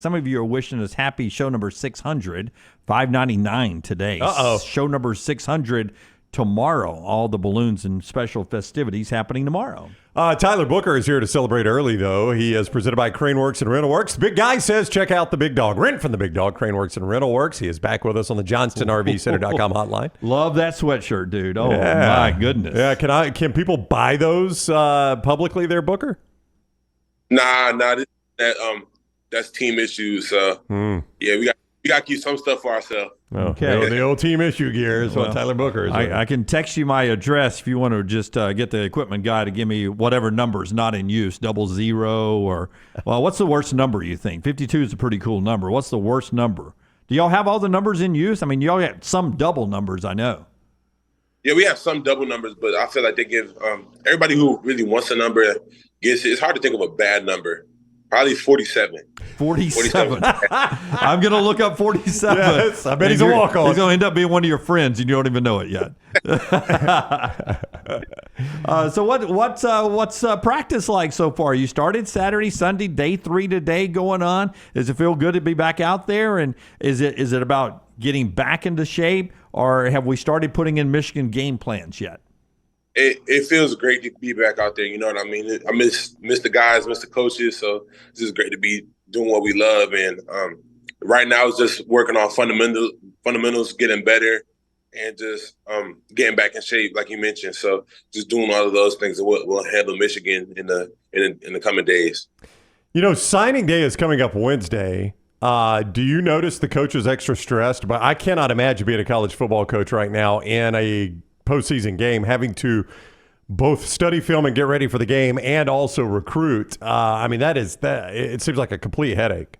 Some of you are wishing us happy show number 600, $5.99 today. Uh-oh. Show number 600 tomorrow. All the balloons and special festivities happening tomorrow. Tyler Booker is here to celebrate early, though. He is presented by CraneWorks and RentalWorks. The big guy says check out the big dog. Rent from the big dog, CraneWorks and RentalWorks. He is back with us on the JohnstonRVCenter.com hotline. Love that sweatshirt, dude. Oh, my goodness. Yeah, can people buy those publicly there, Booker? Nah, that's team issues. Yeah, we got to keep some stuff for ourselves. Okay. The old team issue gear is what Tyler Booker is. I can text you my address if you want to just get the equipment guy to give me whatever number is not in use, 00 or, well, what's the worst number you think? 52 is a pretty cool number. What's the worst number? Do y'all have all the numbers in use? I mean, y'all got some double numbers, I know. Yeah, we have some double numbers, but I feel like they give everybody who really wants a number gets it. It's hard to think of a bad number. Probably 47. 47. I'm going to look up 47. Yes, I bet he's a walk-on. He's going to end up being one of your friends, and you don't even know it yet. So what's practice like so far? You started Saturday, Sunday, day 3 today going on. Does it feel good to be back out there? And is it about getting back into shape, or have we started putting in Michigan game plans yet? It feels great to be back out there. You know what I mean? I miss the guys, miss the coaches. So it's just great to be doing what we love. And right now it's just working on fundamentals, getting better, and just getting back in shape, like you mentioned. So just doing all of those things that will handle Michigan in the coming days. You know, signing day is coming up Wednesday. Do you notice the coach is extra stressed? But I cannot imagine being a college football coach right now in a postseason game, having to both study film and get ready for the game and also recruit. I mean, it seems like a complete headache.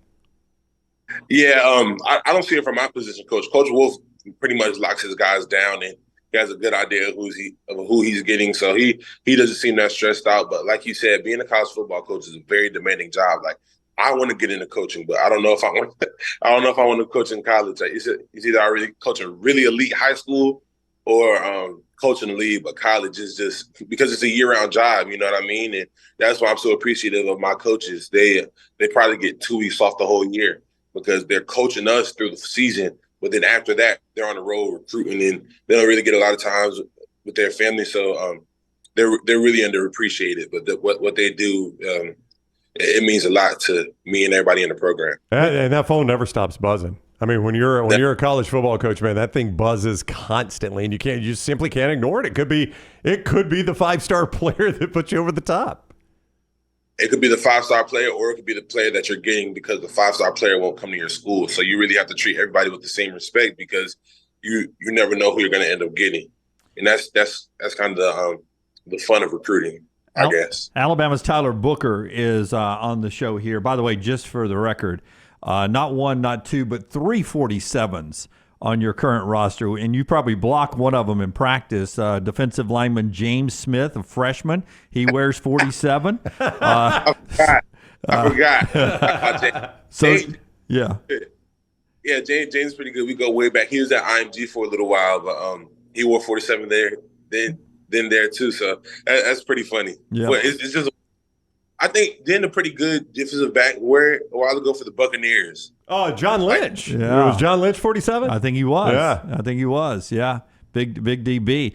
Yeah, I don't see it from my position, Coach. Coach Wolf pretty much locks his guys down, and he has a good idea of who he's getting. So he doesn't seem that stressed out. But like you said, being a college football coach is a very demanding job. Like, I want to get into coaching, but I don't know if I want. I don't know if I want to coach in college. Like, it's either already coaching really elite high school or coaching the league, but college is just because it's a year-round job, you know what I mean? And that's why I'm so appreciative of my coaches. They probably get 2 weeks off the whole year because they're coaching us through the season, but then after that, they're on the road recruiting, and they don't really get a lot of times with their family. So they're really underappreciated, but what they do, it means a lot to me and everybody in the program. And that phone never stops buzzing. I mean, when you're a college football coach, man, that thing buzzes constantly, and you simply can't ignore it. It could be the 5-star player that puts you over the top. It could be the 5-star player, or it could be the player that you're getting because the 5-star player won't come to your school. So you really have to treat everybody with the same respect because you never know who you're going to end up getting, and that's kind of the fun of recruiting, I guess. Alabama's Tyler Booker is on the show here. By the way, just for the record. Not 1, not 2, but 3 47s on your current roster, and you probably block one of them in practice. Defensive lineman James Smith, a freshman, he wears 47. I forgot. Yeah, James is pretty good. We go way back. He was at IMG for a little while, but he wore 47 there, then there too. So that's pretty funny. Yeah, but it's just. I think then a pretty good defensive back where a while ago for the Buccaneers. Oh, John Lynch. Yeah. Was John Lynch 47? I think he was. Yeah. I think he was. Yeah. Big DB.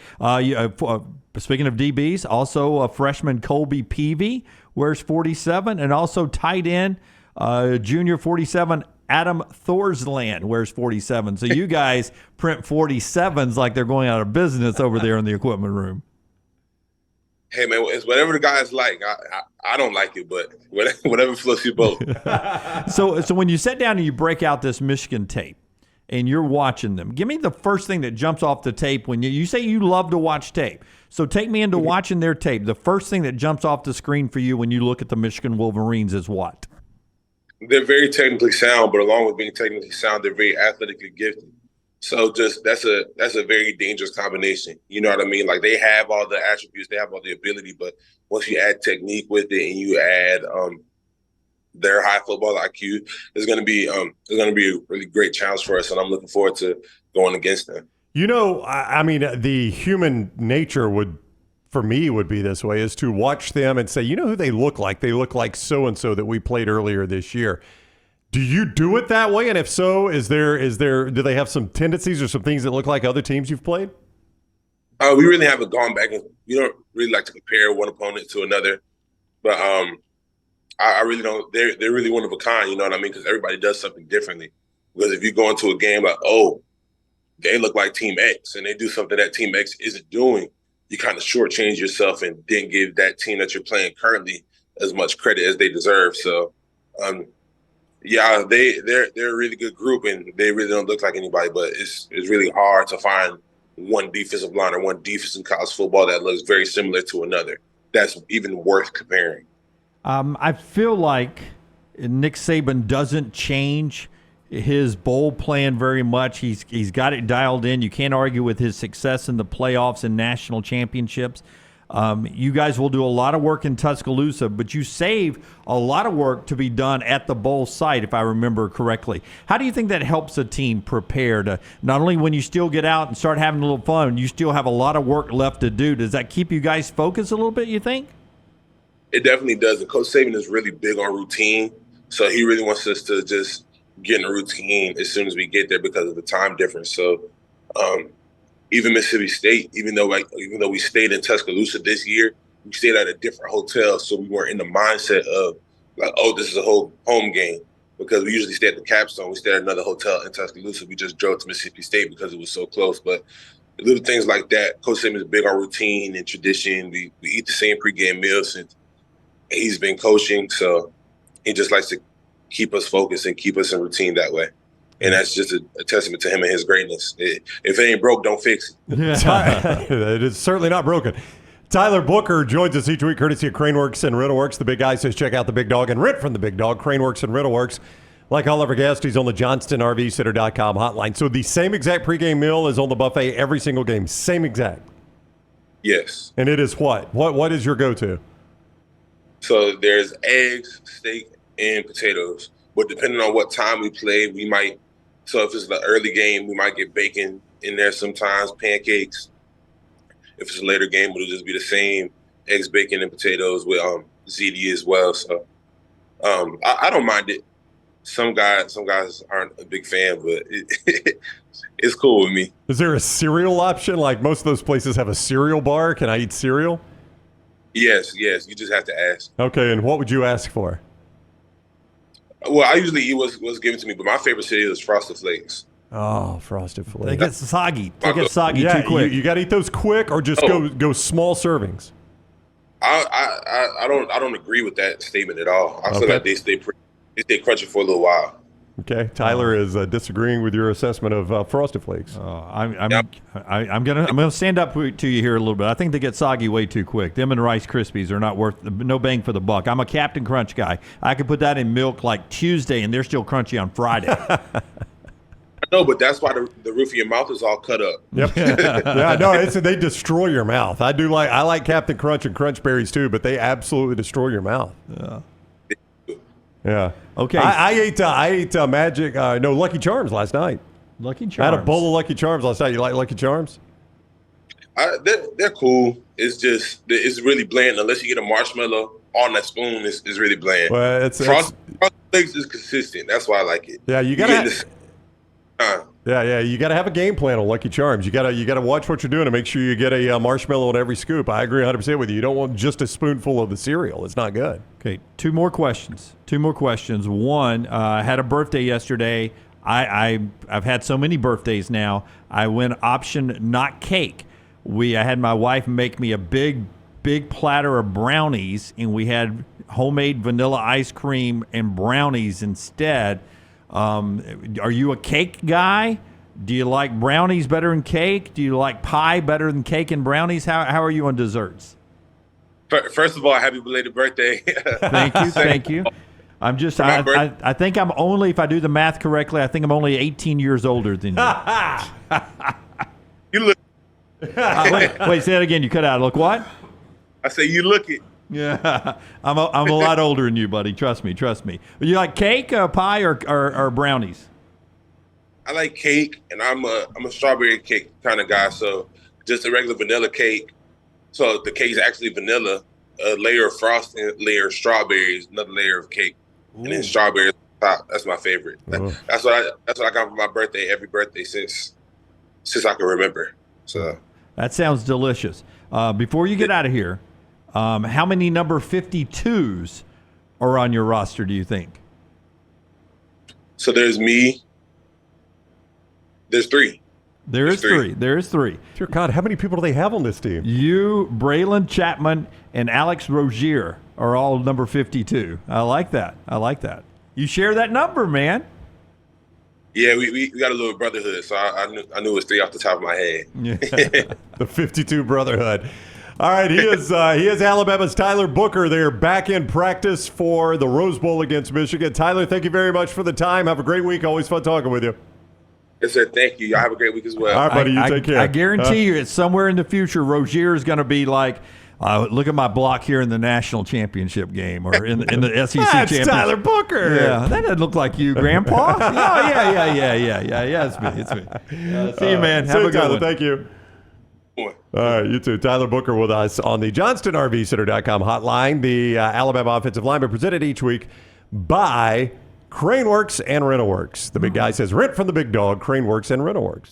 Speaking of DBs, also a freshman Colby Peavy wears 47, and also tight end junior 47 Adam Thorsland wears 47. So you guys print 47s like they're going out of business over there in the equipment room. Hey, man, it's whatever the guys like. I don't like it, but whatever floats your boat. So when you sit down and you break out this Michigan tape and you're watching them, give me the first thing that jumps off the tape when you say you love to watch tape. So take me into watching their tape. The first thing that jumps off the screen for you when you look at the Michigan Wolverines is what? They're very technically sound, but along with being technically sound, they're very athletically gifted. So just that's a very dangerous combination. You know what I mean? Like, they have all the attributes, they have all the ability, but once you add technique with it and you add their high football IQ, it's going to be a really great challenge for us, and I'm looking forward to going against them. You know, I mean, the human nature would be this way, is to watch them and say, you know who they look like? They look like so-and-so that we played earlier this year. Do you do it that way? And if so, do they have some tendencies or some things that look like other teams you've played? We really haven't gone back, and we don't really like to compare one opponent to another. But I really don't. They're really one of a kind. You know what I mean? Because everybody does something differently. Because if you go into a game like, oh, they look like Team X, and they do something that Team X isn't doing, you kind of shortchange yourself and didn't give that team that you're playing currently as much credit as they deserve. So, yeah, they're a really good group, and they really don't look like anybody. But it's really hard to find one defensive line or one defense in college football that looks very similar to another. That's even worth comparing. I feel like Nick Saban doesn't change his bowl plan very much. He's got it dialed in. You can't argue with his success in the playoffs and national championships. You guys will do a lot of work in Tuscaloosa, but you save a lot of work to be done at the bowl site, if I remember correctly. How do you think that helps a team prepare to not only when you still get out and start having a little fun, you still have a lot of work left to do? Does that keep you guys focused a little bit, you think? It definitely does. And Coach Saban is really big on routine. So he really wants us to just get in a routine as soon as we get there because of the time difference. So even Mississippi State, even though we stayed in Tuscaloosa this year, we stayed at a different hotel. So we weren't in the mindset of like, oh, this is a whole home game. Because we usually stay at the Capstone. We stayed at another hotel in Tuscaloosa. We just drove to Mississippi State because it was so close. But little things like that, Coach Saban is big on routine and tradition. We eat the same pregame meal since he's been coaching, so he just likes to keep us focused and keep us in routine that way. And that's just a testament to him and his greatness. If it ain't broke, don't fix it. It is certainly not broken. Tyler Booker joins us each week courtesy of CraneWorks and RentalWorks. The big guy says check out the big dog and rent from the big dog, CraneWorks and RentalWorks. Like all of our guests, he's on the JohnstonRVCenter.com hotline. So the same exact pregame meal is on the buffet every single game. Same exact. Yes. And it is what? What is your go-to? So there's eggs, steak, and potatoes. But depending on what time we play, we might. So if it's the early game, we might get bacon in there sometimes, pancakes. If it's a later game, it'll just be the same eggs, bacon, and potatoes with ziti as well. So I don't mind it. Some guys aren't a big fan, but it's cool with me. Is there a cereal option? Like most of those places have a cereal bar. Can I eat cereal? Yes. You just have to ask. Okay, and what would you ask for? Well, I usually eat what's given to me, but my favorite cereal is Frosted Flakes. Oh, Frosted Flakes. They get soggy. They get soggy too quick. You got to eat those quick, or just go small servings. I don't agree with that statement at all. I feel like they stay crunchy for a little while. Okay, Tyler is disagreeing with your assessment of Frosted Flakes. I'm gonna stand up to you here a little bit. I think they get soggy way too quick. Them and Rice Krispies are not worth no bang for the buck. I'm a Captain Crunch guy. I could put that in milk like Tuesday, and they're still crunchy on Friday. No, but that's why the roof of your mouth is all cut up. Yep. Yeah, no, they destroy your mouth. I like Captain Crunch and Crunch Berries too, but they absolutely destroy your mouth. Yeah. Okay. I ate Lucky Charms last night. Lucky Charms. I had a bowl of Lucky Charms last night. You like Lucky Charms? They're cool. It's really bland unless you get a marshmallow on that spoon. It's really bland. Well, Frosted Flakes is consistent. That's why I like it. Yeah, you gotta. You got to have a game plan on Lucky Charms. You got to watch what you're doing to make sure you get a marshmallow on every scoop. I agree 100% with you. You don't want just a spoonful of the cereal. It's not good. Okay, two more questions. One, I had a birthday yesterday. I've had so many birthdays now. I went option not cake. I had my wife make me a big platter of brownies, and we had homemade vanilla ice cream and brownies instead. Are you a cake guy? Do you like brownies better than cake? Do you like pie better than cake and brownies? How are you on desserts? First of all, happy belated birthday. Thank you. I'm just, I think I'm only, if I do the math correctly, I think I'm only 18 years older than you. You look. Wait, say that again. You cut out. Look what? I say you look it. Yeah, I'm a lot older than you, buddy. Trust me. You like cake, pie, or brownies? I like cake, and I'm a strawberry cake kind of guy. So just a regular vanilla cake. So the cake is actually vanilla, a layer of frosting, layer of strawberries, another layer of cake, and then strawberries top. That's my favorite. That's what I got for my birthday every birthday since I can remember. So that sounds delicious. Before you get out of here, how many number 52s are on your roster, do you think? So there's me. There's three. There is three. Dear God, how many people do they have on this team? You, Braylon Chapman, and Alex Rozier are all number 52. I like that. You share that number, man. Yeah, we got a little brotherhood, so I knew it was three off the top of my head. Yeah. The 52 brotherhood. All right, he is Alabama's Tyler Booker. They're back in practice for the Rose Bowl against Michigan. Tyler, thank you very much for the time. Have a great week. Always fun talking with you. Yes, sir. Thank you. Y'all have a great week as well. All right, buddy. You take care. I guarantee you, it's somewhere in the future. Rozier is going to be like, look at my block here in the national championship game or in the SEC That's championship. Tyler Booker. Yeah, that doesn't look like you, Grandpa. Yeah. It's me. See you, man. Have a good Tyler. one. Thank you. All right, you too. Tyler Booker with us on the JohnstonRVCenter.com hotline. The Alabama offensive lineman presented each week by CraneWorks and RentalWorks. The big guy says, rent from the big dog, CraneWorks and RentalWorks.